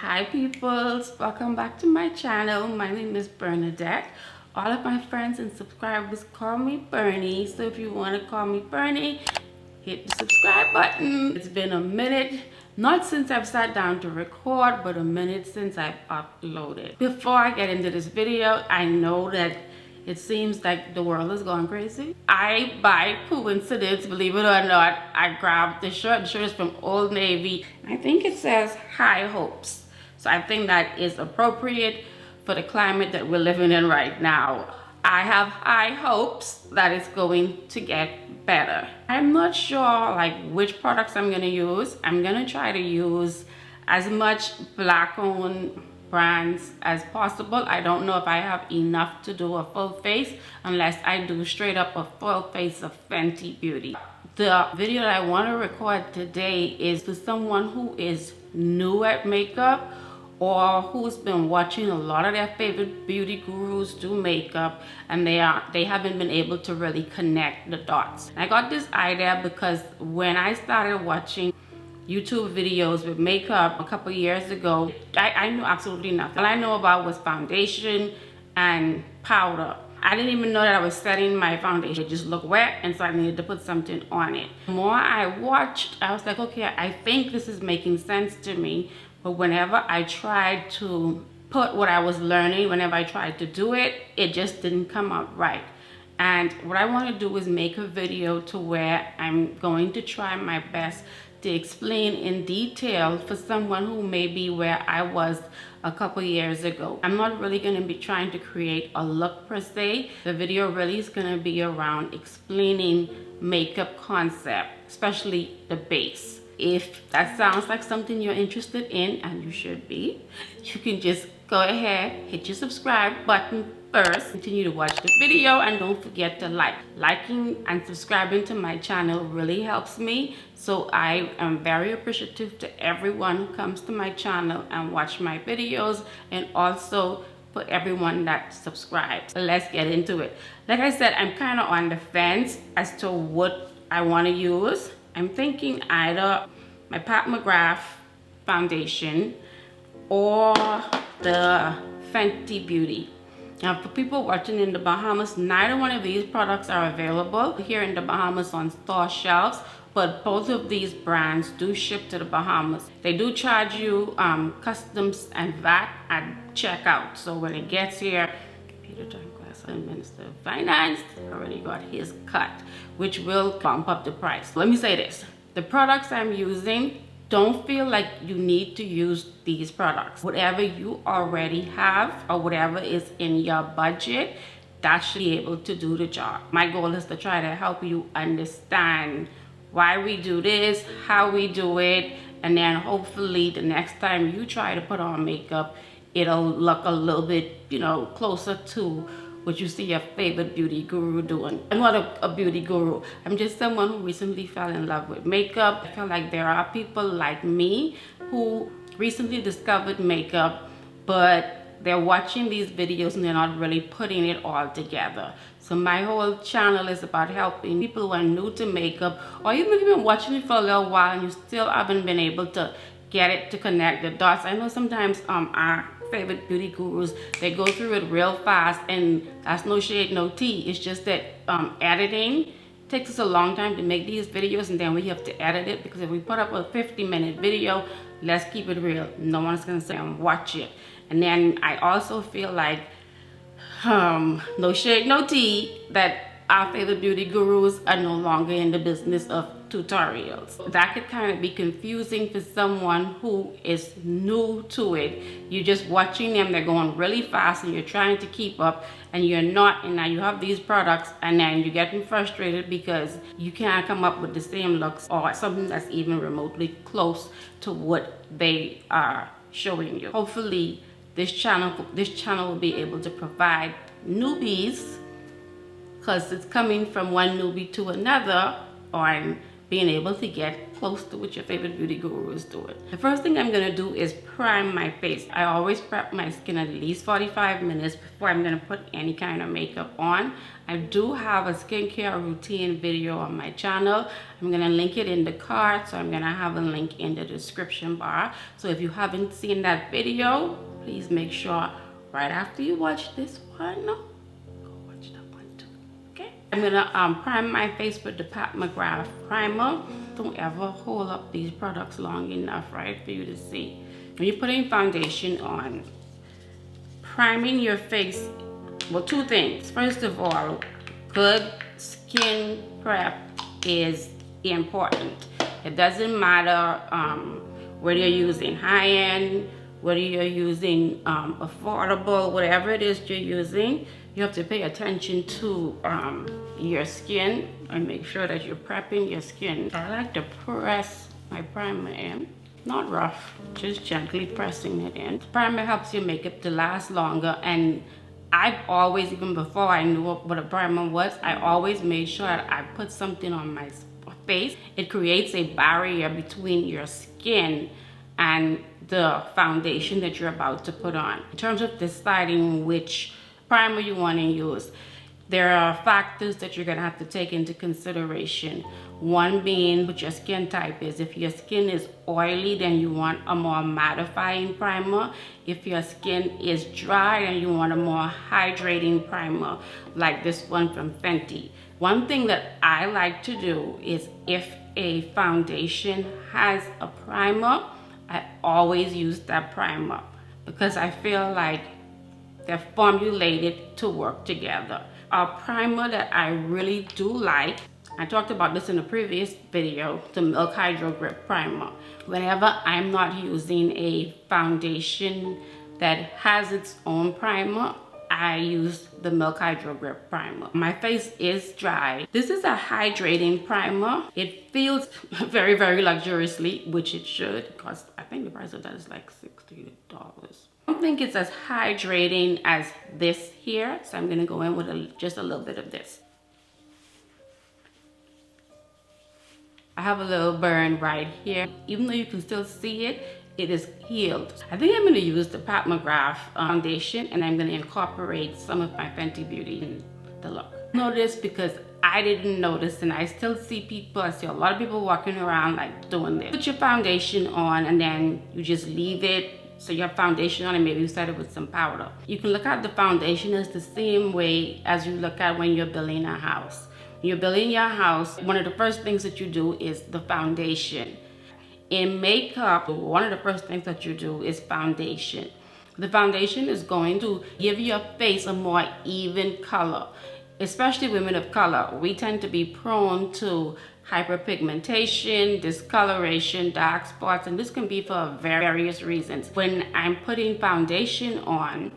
Hi peoples, welcome back to my channel. My name is Bernadette. All of my friends and subscribers call me Bernie, so if you want to call me Bernie, hit the subscribe button. It's been a minute, not since I've sat down to record, but a minute since I've uploaded. Before I get into this video, I know that it seems like the world is going crazy. I, by coincidence, believe it or not, I grabbed the shirt. The shirt is from Old Navy. I think it says high hopes. So I think that is appropriate for the climate that we're living in right now. I have high hopes that it's going to get better. I'm not sure like which products I'm gonna use. I'm gonna try to use as much black-owned brands as possible. I don't know if I have enough to do a full face unless I do straight up a full face of Fenty Beauty. The video that I want to record today is for someone who is new at makeup or who's been watching a lot of their favorite beauty gurus do makeup and they haven't been able to really connect the dots. I got this idea because when I started watching YouTube videos with makeup a couple years ago, I knew absolutely nothing. All I know about was foundation and powder. I didn't even know that I was setting my foundation. It just looked wet, and so I needed to put something on it. The more I watched, I was like, okay, I think this is making sense to me. But whenever I tried to put what I was learning, whenever I tried to do it, it just didn't come out right. And what I want to do is make a video to where I'm going to try my best to explain in detail for someone who may be where I was a couple years ago. I'm not really going to be trying to create a look per se. The video really is going to be around explaining makeup concept, especially the base. If that sounds like something you're interested in, and you should be, you can just go ahead, hit your subscribe button first, continue to watch the video, and don't forget to like. Liking and subscribing to my channel really helps me, so I am very appreciative to everyone who comes to my channel and watch my videos, and also for everyone that subscribes. So let's get into it. Like I said, I'm kind of on the fence as to what I want to use. I'm thinking either my McGRATH foundation or the Fenty Beauty. Now, for people watching in the Bahamas, neither one of these products are available here in the Bahamas on store shelves, but both of these brands do ship to the Bahamas. They do charge you customs and VAT at checkout. So when it gets here, Minister of Finance already got his cut, which will bump up the price. Let me say this. The products I'm using, don't feel like you need to use these products. Whatever you already have or whatever is in your budget, that should be able to do the job. My goal is to try to help you understand why we do this, how we do it, and then hopefully the next time you try to put on makeup, it'll look a little bit, you know, closer to what you see your favorite beauty guru doing. I'm not a beauty guru. I'm just someone who recently fell in love with makeup. I feel like there are people like me who recently discovered makeup, but they're watching these videos and they're not really putting it all together. So my whole channel is about helping people who are new to makeup, or even if you've been watching it for a little while and you still haven't been able to get it to connect the dots. I know sometimes our favorite beauty gurus, they go through it real fast, and that's no shade, no tea. It's just that editing takes us a long time to make these videos, and then we have to edit it, because if we put up a 50-minute video, let's keep it real, no one's gonna say watch it. And then I also feel like no shade, no tea, that our favorite beauty gurus are no longer in the business of tutorials. That could kind of be confusing for someone who is new to it. You're just watching them, they're going really fast, and you're trying to keep up, and you're not, and now you have these products, and then you're getting frustrated because you can't come up with the same looks or something that's even remotely close to what they are showing you. Hopefully this channel will be able to provide newbies, because it's coming from one newbie to another, or being able to get close to what your favorite beauty guru is doing. The first thing I'm gonna do is prime my face. I always prep my skin at least 45 minutes before I'm gonna put any kind of makeup on. I do have a skincare routine video on my channel. I'm gonna link it in the card, so I'm gonna have a link in the description bar. So if you haven't seen that video, please make sure right after you watch this one, go watch that one too, okay? I'm gonna prime my face with the McGRATH primer. Don't ever hold up these products long enough, right, for you to see. When you're putting foundation on, priming your face, well, two things. First of all, good skin prep is important. It doesn't matter whether you're using high-end, whether you're using affordable, whatever it is you're using, you have to pay attention to your skin and make sure that you're prepping your skin. I like to press my primer in, not rough, just gently pressing it in. Primer helps your makeup to last longer, and I've always, even before I knew what a primer was, I always made sure that I put something on my face. It creates a barrier between your skin and the foundation that you're about to put on. In terms of deciding which primer you want to use, there are factors that you're gonna have to take into consideration. One being what your skin type is. If your skin is oily, then you want a more mattifying primer. If your skin is dry, then you want a more hydrating primer, like this one from Fenty. One thing that I like to do is, if a foundation has a primer, I always use that primer because I feel like they're formulated to work together. A primer that I really do like, I talked about this in a previous video, the Milk Hydro Grip Primer. Whenever I'm not using a foundation that has its own primer, I use the Milk Hydro Grip Primer. My face is dry. This is a hydrating primer. It feels very, very luxuriously, which it should, because I think the price of that is like $60. I don't think it's as hydrating as this here, so I'm gonna go in with just a little bit of this. I have a little burn right here. Even though you can still see it, it is healed. I think I'm gonna use the McGRATH foundation, and I'm gonna incorporate some of my Fenty Beauty in the look. Notice, because I didn't notice, and I still see people, I see a lot of people walking around like doing this. Put your foundation on and then you just leave it. So you have foundation on and maybe you set it with some powder. You can look at the foundation as the same way as you look at when you're building a house. When you're building your house, one of the first things that you do is the foundation. In makeup, one of the first things that you do is foundation. The foundation is going to give your face a more even color. Especially women of color, we tend to be prone to hyperpigmentation, discoloration, dark spots, and this can be for various reasons. When I'm putting foundation on,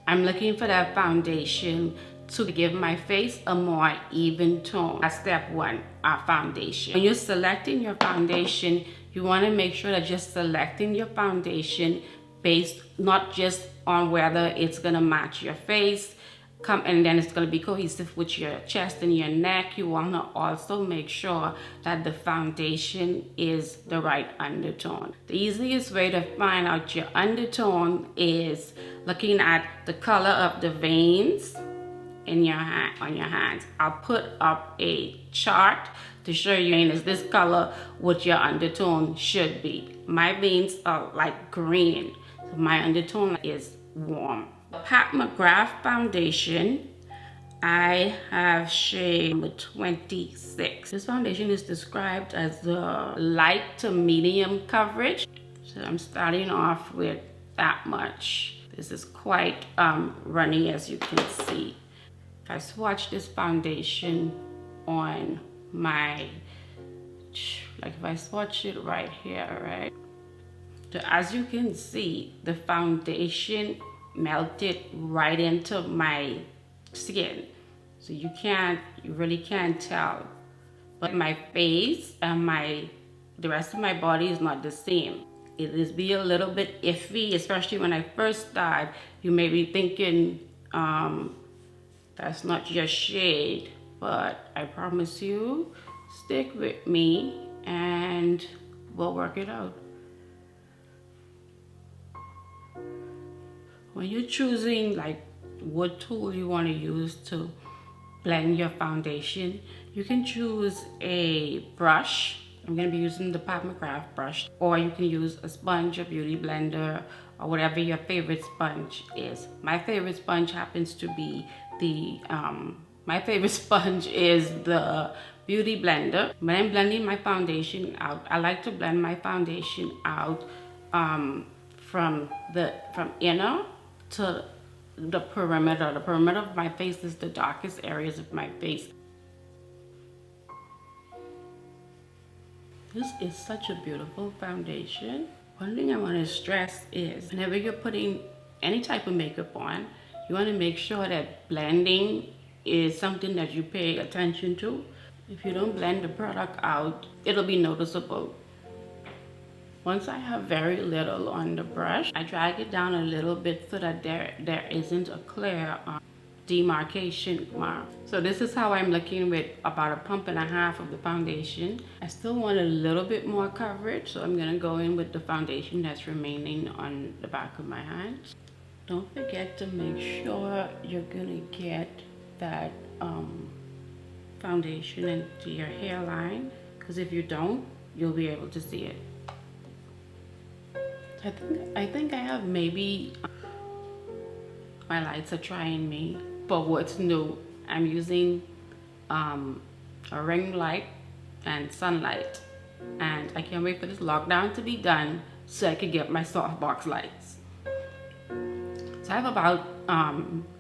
I'm looking for that foundation to give my face a more even tone. That's step one, our foundation. When you're selecting your foundation, you want to make sure that you're selecting your foundation based not just on whether it's going to match your face, and then it's going to be cohesive with your chest and your neck. You want to also make sure that the foundation is the right undertone. The easiest way to find out your undertone is looking at the color of the veins in your on your hands. I'll put up a chart to show you, is this color what your undertone should be. My veins are like green, so my undertone is warm. McGRATH foundation, I have shade number 26. This foundation is described as the light to medium coverage. So I'm starting off with that much. This is quite runny, as you can see. If I swatch this foundation on my, like if I swatch it right here, right? So as you can see, the foundation melted right into my skin, so you really can't tell. But my face and the rest of my body is not the same. It is be a little bit iffy, especially when I first start. You may be thinking that's not your shade, but I promise you stick with me and we'll work it out. When you're choosing like what tool you want to use to blend your foundation, you can choose a brush. I'm going to be using the McGRATH brush, or you can use a sponge, a beauty blender, or whatever your favorite sponge is. My favorite sponge happens to be the beauty blender. When I'm blending my foundation out, I like to blend my foundation out from inner to the perimeter. The perimeter of my face is the darkest areas of my face. This is such a beautiful foundation. One thing I want to stress is whenever you're putting any type of makeup on, you want to make sure that blending is something that you pay attention to. If you don't blend the product out, it'll be noticeable. Once I have very little on the brush, I drag it down a little bit so that there isn't a clear demarcation mark. So this is how I'm looking with about a pump and a half of the foundation. I still want a little bit more coverage, so I'm gonna go in with the foundation that's remaining on the back of my hand. Don't forget to make sure you're gonna get that foundation into your hairline, because if you don't, you'll be able to see it. I think I have maybe, my lights are trying me. For what's new, I'm using a ring light and sunlight, and I can't wait for this lockdown to be done so I could get my softbox lights. So I have about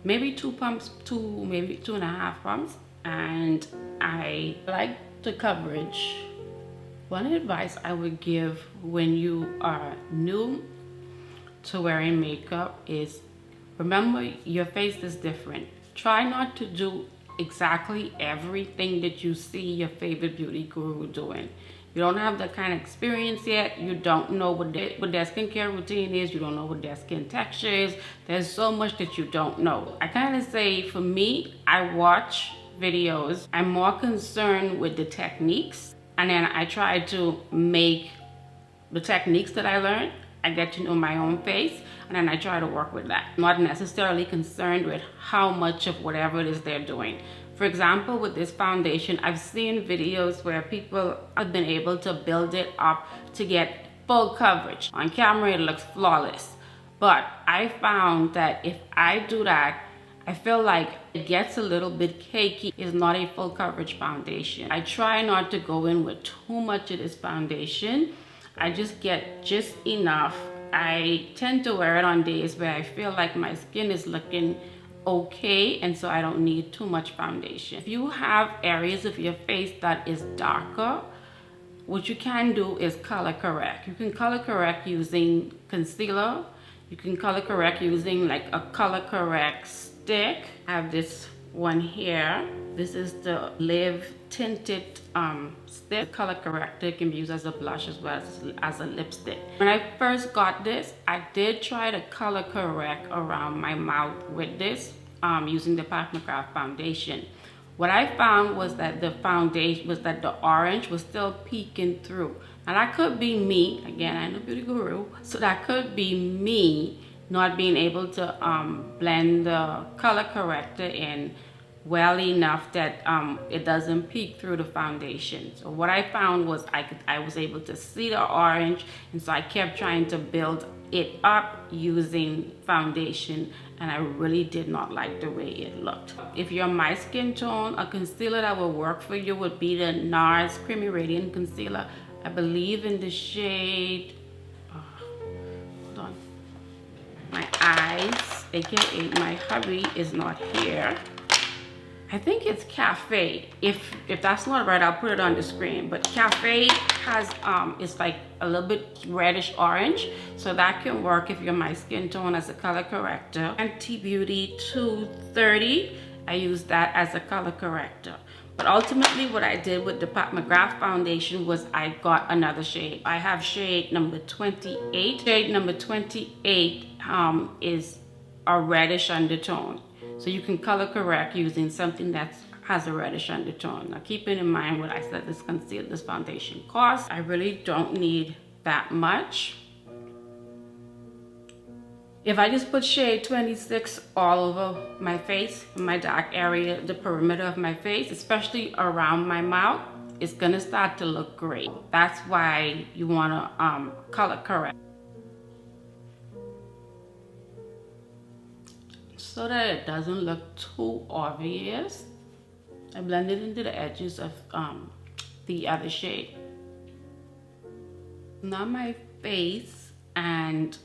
maybe 2 pumps, maybe 2.5 pumps, and I like the coverage. One advice I would give when you are new to wearing makeup is remember your face is different. Try not to do exactly everything that you see your favorite beauty guru doing. You don't have that kind of experience yet. You don't know what their skincare routine is. You don't know what their skin texture is. There's so much that you don't know. I kind of say for me, I watch videos. I'm more concerned with the techniques, and then I try to make the techniques that I learned. I get to know my own face, and then I try to work with that. I'm not necessarily concerned with how much of whatever it is they're doing. For example, with this foundation, I've seen videos where people have been able to build it up to get full coverage. On camera, it looks flawless. But I found that if I do that, I feel like it gets a little bit cakey. It's not a full coverage foundation. I try not to go in with too much of this foundation. I just get just enough. I tend to wear it on days where I feel like my skin is looking okay, and so I don't need too much foundation. If you have areas of your face that is darker, what you can do is color correct. You can color correct using concealer. You can color correct using like a color correct stick. I have this one here. This is the Live Tinted stick. Color corrector. It can be used as a blush as well as a lipstick. When I first got this, I did try to color correct around my mouth with this using the McGRATH foundation. What I found was that the orange was still peeking through. Now that could be me, again, I'm a beauty guru, so that could be me not being able to blend the color corrector in well enough that it doesn't peek through the foundation. So what I found was I was able to see the orange, and so I kept trying to build it up using foundation, and I really did not like the way it looked. If you're my skin tone, a concealer that will work for you would be the NARS Creamy Radiant Concealer. I believe in the shade, hold on, my eyes, aka my hubby is not here. I think it's Cafe. If that's not right, I'll put it on the screen. But Cafe has it's like a little bit reddish orange, so that can work if you're my skin tone as a color corrector. Fenty Beauty 230, I use that as a color corrector. But ultimately, what I did with the McGRATH foundation was I got another shade. I have shade number 28. Shade number 28 is a reddish undertone. So you can color correct using something that's has a reddish undertone. Now keeping in mind what I said this foundation costs, I really don't need that much. If I just put shade 26 all over my face, my dark area, the perimeter of my face, especially around my mouth, it's gonna start to look great. That's why you wanna color correct. So that it doesn't look too obvious, I blend it into the edges of the other shade. Now my face and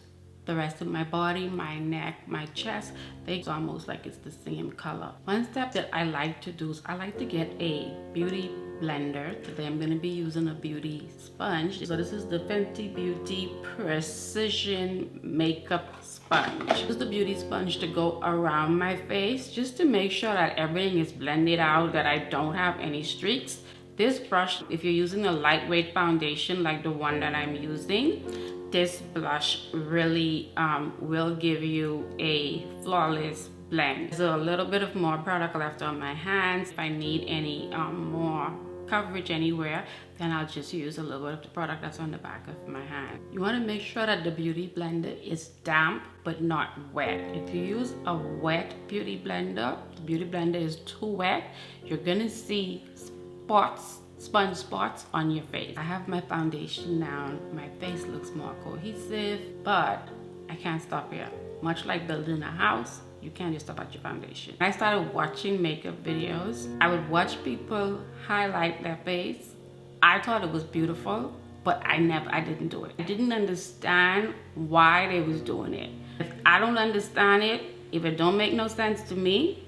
the rest of my body, my neck, my chest, it's almost like it's the same color. One step that I like to do is I like to get a beauty blender. Today I'm going to be using a beauty sponge. So this is the Fenty Beauty Precision Makeup Sponge. This is the beauty sponge to go around my face just to make sure that everything is blended out, that I don't have any streaks. This brush, if you're using a lightweight foundation like the one that I'm using, this blush really will give you a flawless blend. There's a little bit of more product left on my hands. If I need any more coverage anywhere, then I'll just use a little bit of the product that's on the back of my hand. You want to make sure that the beauty blender is damp but not wet. If you use a wet beauty blender, the beauty blender is too wet, you're gonna see spots, sponge spots on your face. I have my foundation now. My face looks more cohesive, but I can't stop here. Much like building a house, you can't just stop at your foundation. I started watching makeup videos. I would watch people highlight their face. I thought it was beautiful, but I didn't do it. I didn't understand why they was doing it. If I don't understand it, if it don't make no sense to me,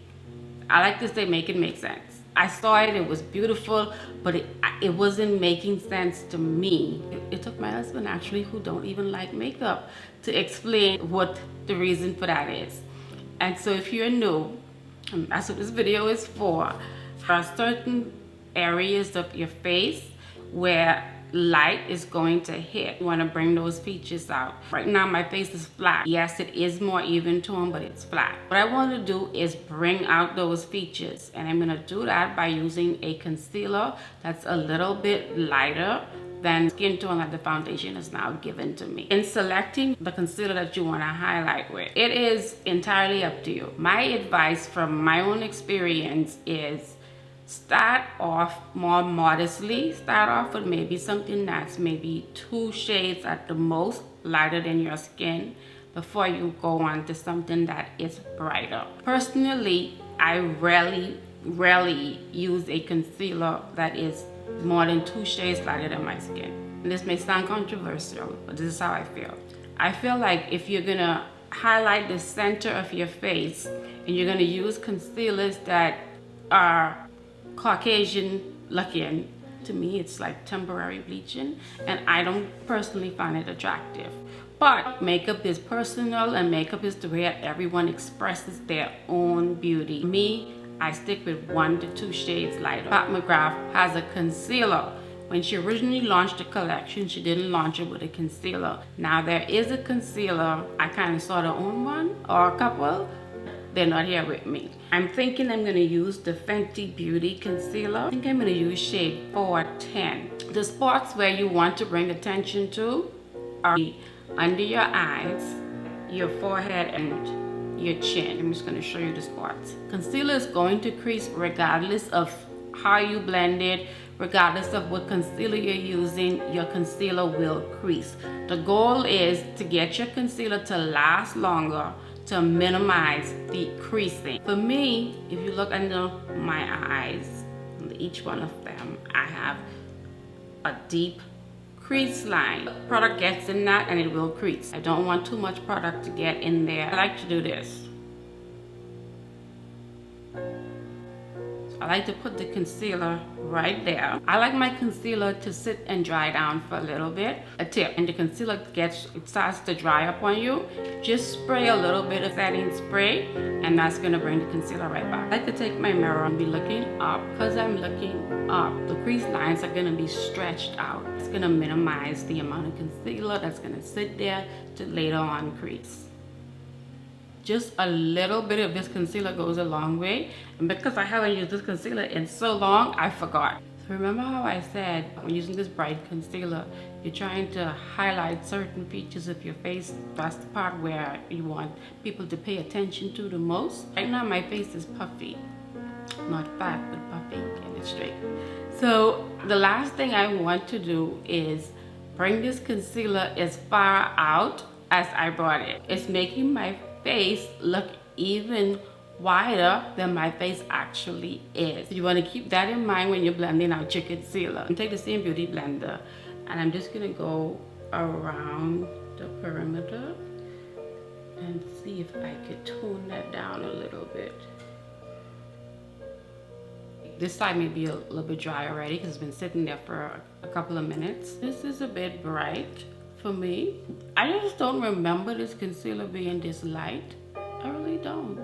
I like to say make it make sense. I saw it, it was beautiful, but it wasn't making sense to me. It took my husband actually, who don't even like makeup, to explain what the reason for that is. And so if you're new, and that's what this video is for, there are certain areas of your face where light is going to hit. You want to bring those features out. Right now my face is flat. Yes, it is more even tone, but it's flat. What I want to do is bring out those features, and I'm going to do that by using a concealer that's a little bit lighter than skin tone that the foundation is now given to me. In selecting the concealer that you want to highlight with, it is entirely up to you. My advice from my own experience is start off more modestly. Start off with maybe something that's maybe 2 shades at the most lighter than your skin before you go on to something that is brighter. Personally, I rarely use a concealer that is more than 2 shades lighter than my skin. And this may sound controversial, but this is how I feel. I feel like if you're gonna highlight the center of your face and you're gonna use concealers that are Caucasian looking, to me it's like temporary bleaching, and I don't personally find it attractive. But makeup is personal, and makeup is the way that everyone expresses their own beauty. Me, I stick with 1 to 2 shades lighter. McGRATH has a concealer. When she originally launched the collection, she didn't launch it with a concealer. Now there is a concealer. I kind of sort of own one or a couple. They're not here with me. I'm thinking I'm gonna use the Fenty Beauty Concealer. I think I'm gonna use shade 410. The spots where you want to bring attention to are under your eyes, your forehead, and your chin. I'm just gonna show you the spots. Concealer is going to crease regardless of how you blend it, regardless of what concealer you're using, your concealer will crease. The goal is to get your concealer to last longer, to minimize the creasing. For me, if you look under my eyes, each one of them, I have a deep crease line. The product gets in that and it will crease. I don't want too much product to get in there. I like to do this. I like to put the concealer right there. I like my concealer to sit and dry down for a little bit. A tip, and the concealer starts to dry up on you, just spray a little bit of setting spray, and that's gonna bring the concealer right back. I like to take my mirror and be looking up. Because I'm looking up, the crease lines are gonna be stretched out. It's gonna minimize the amount of concealer that's gonna sit there to later on crease. Just a little bit of this concealer goes a long way. And because I haven't used this concealer in so long, I forgot. So remember how I said when using this bright concealer, you're trying to highlight certain features of your face. That's the part where you want people to pay attention to the most. Right now my face is puffy. Not fat, but puffy, and it's straight. So the last thing I want to do is bring this concealer as far out as I brought it. It's making my face look even wider than my face actually is. You want to keep that in mind when you're blending out your concealer. I'm take the same beauty blender and I'm just gonna go around the perimeter and see if I could tone that down a little bit. This side may be a little bit dry already because it's been sitting there for a couple of minutes. This is a bit bright for me. I just don't remember this concealer being this light. I really don't.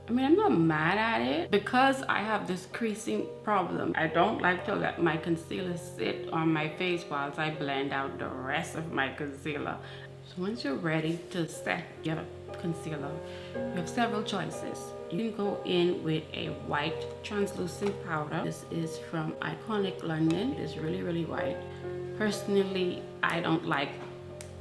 I mean, I'm not mad at it because I have this creasing problem. I don't like to let my concealer sit on my face whilst I blend out the rest of my concealer. So once you're ready to set your concealer, you have several choices. You can go in with a white translucent powder. This is from Iconic London. It's really white. Personally, I don't like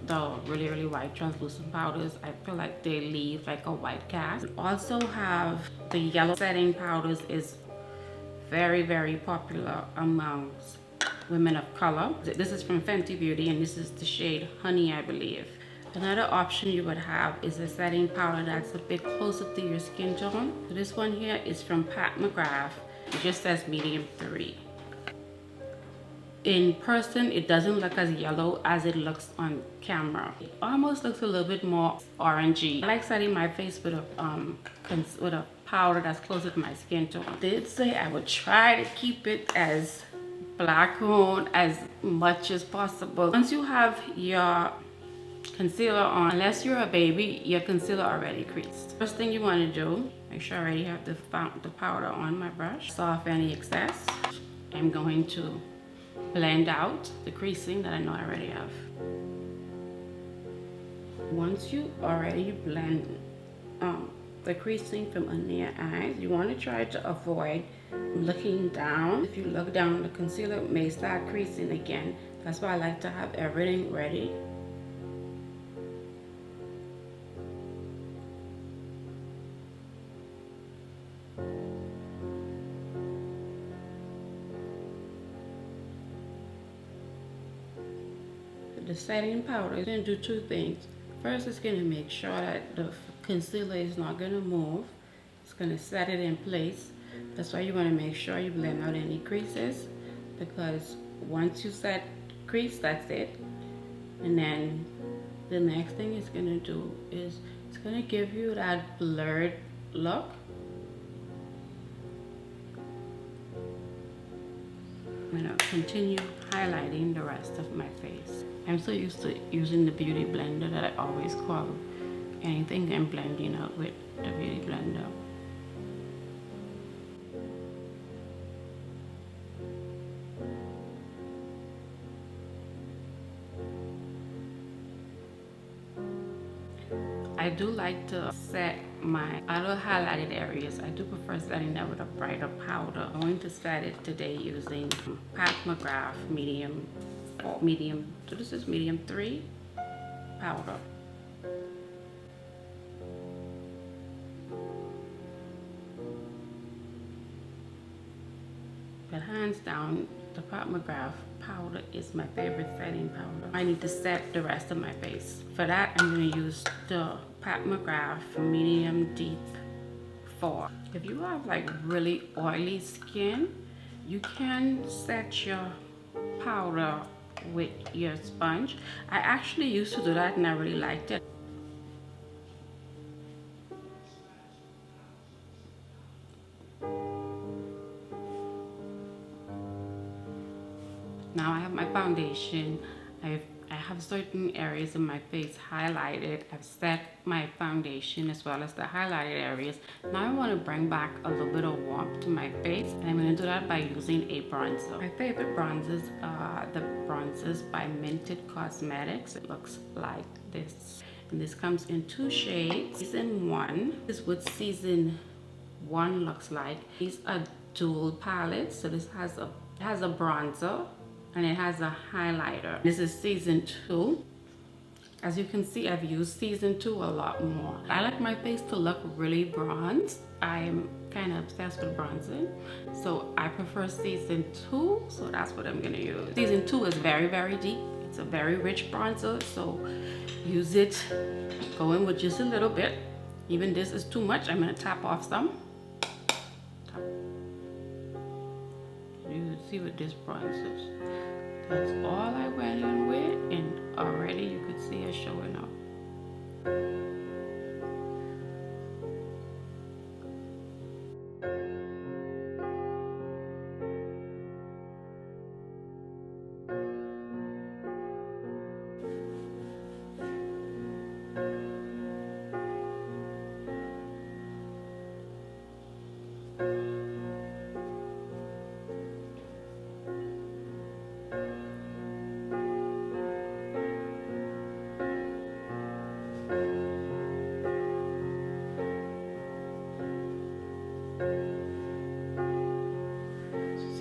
the really white translucent powders. I feel like they leave like a white cast. We also have the yellow setting powders is very popular amongst women of color. This is from Fenty Beauty and this is the shade Honey, I believe. Another option you would have is a setting powder that's a bit closer to your skin tone. So this one here is from McGRATH. It just says medium 3. In person, it doesn't look as yellow as it looks on camera. It almost looks a little bit more orangey. I like setting my face with a powder that's closer to my skin tone. I did say I would try to keep it as black on as much as possible. Once you have your concealer on, unless you're a baby, your concealer already creased. First thing you want to do, make sure I already have the powder on my brush. Soft any excess. I'm going to blend out the creasing that I know I already have. Once you already blend the creasing from under your eyes, you want to try to avoid looking down. If you look down, the concealer may start creasing again. That's why I like to have everything ready. The setting powder is going to do two things. First, it's going to make sure that the concealer is not going to move. It's going to set it in place. That's why you want to make sure you blend out any creases, because once you set crease, that's it. And then the next thing it's going to do is it's going to give you that blurred look. I'm going to continue highlighting the rest of my face. I'm so used to using the beauty blender that I always call anything I'm blending out with the beauty blender. I do like to set my other highlighted areas. I do prefer setting that with a brighter powder. I'm going to set it today using McGRATH medium, so this is medium 3 powder. But hands down, the McGRATH powder is my favorite setting powder. I need to set the rest of my face. For that, I'm going to use the McGRATH medium deep 4. If you have like really oily skin, you can set your powder with your sponge. I actually used to do that and I really liked it. Now I have my foundation. I have certain areas of my face highlighted. I've set my foundation as well as the highlighted areas. Now I want to bring back a little bit of warmth to my face, and I'm going to do that by using a bronzer. My favorite bronzers are the bronzers by Minted Cosmetics. It looks like this. And this comes in 2 shades. Season 1 is what season 1 looks like. These are dual palettes. So this has a bronzer and it has a highlighter. This is season 2. As you can see, I've used season 2 a lot more. I like my face to look really bronzed. I'm kind of obsessed with bronzing, so I prefer season 2, so that's what I'm gonna use. Season 2 is very, very deep. It's a very rich bronzer, so use it. Go in with just a little bit. Even this is too much, I'm gonna tap off some. You see what this bronzes. That's all I went in with, and already you could see it showing up.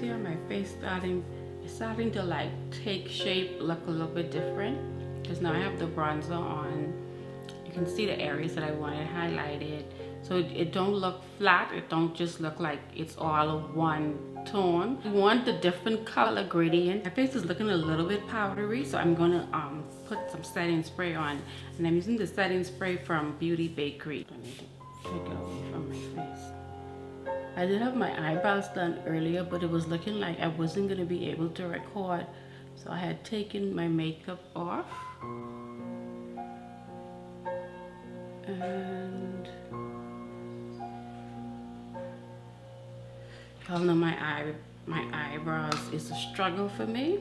See how my face it's starting to like take shape, look a little bit different, because now I have the bronzer on. You can see the areas that I wanted highlighted, so it don't look flat. It don't just look like it's all one tone. You want the different color gradient. My face is looking a little bit powdery, so I'm gonna put some setting spray on, and I'm using the setting spray from Beauty Bakery. I need to take it away from my face. I did have my eyebrows done earlier, but it was looking like I wasn't gonna be able to record, so I had taken my makeup off. And y'all know my eyebrows is a struggle for me.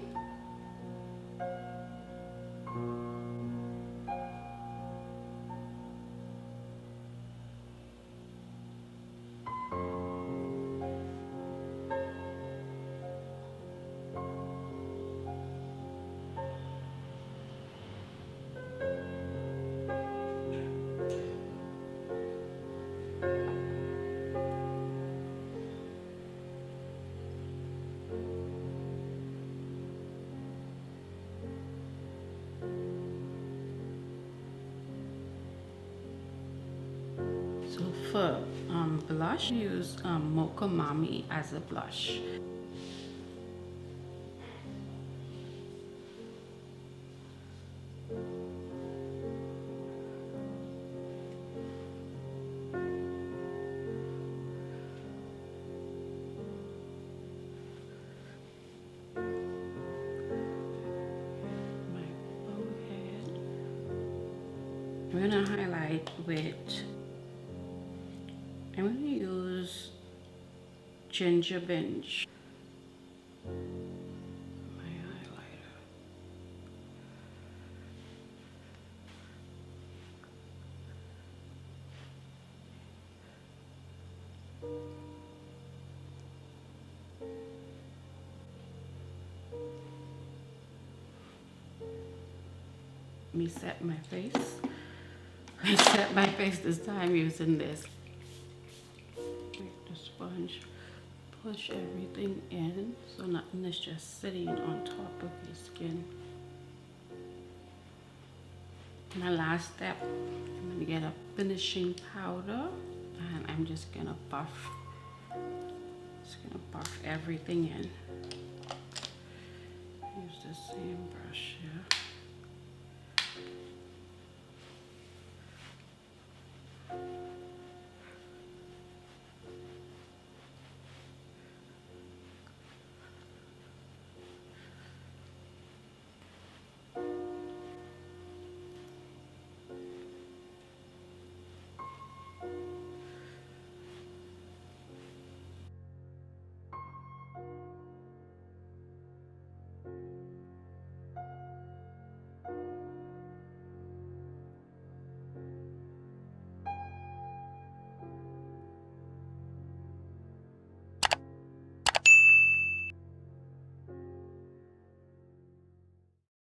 So for blush, use Mocha Mami as a blush. I'm gonna highlight with, I'm gonna use Ginger Binge. My highlighter. Let me set my face. I set my face this time using this. Take the sponge, push everything in so nothing is just sitting on top of your skin. My last step, I'm gonna get a finishing powder and I'm just gonna buff. Everything in. Use the same brush here.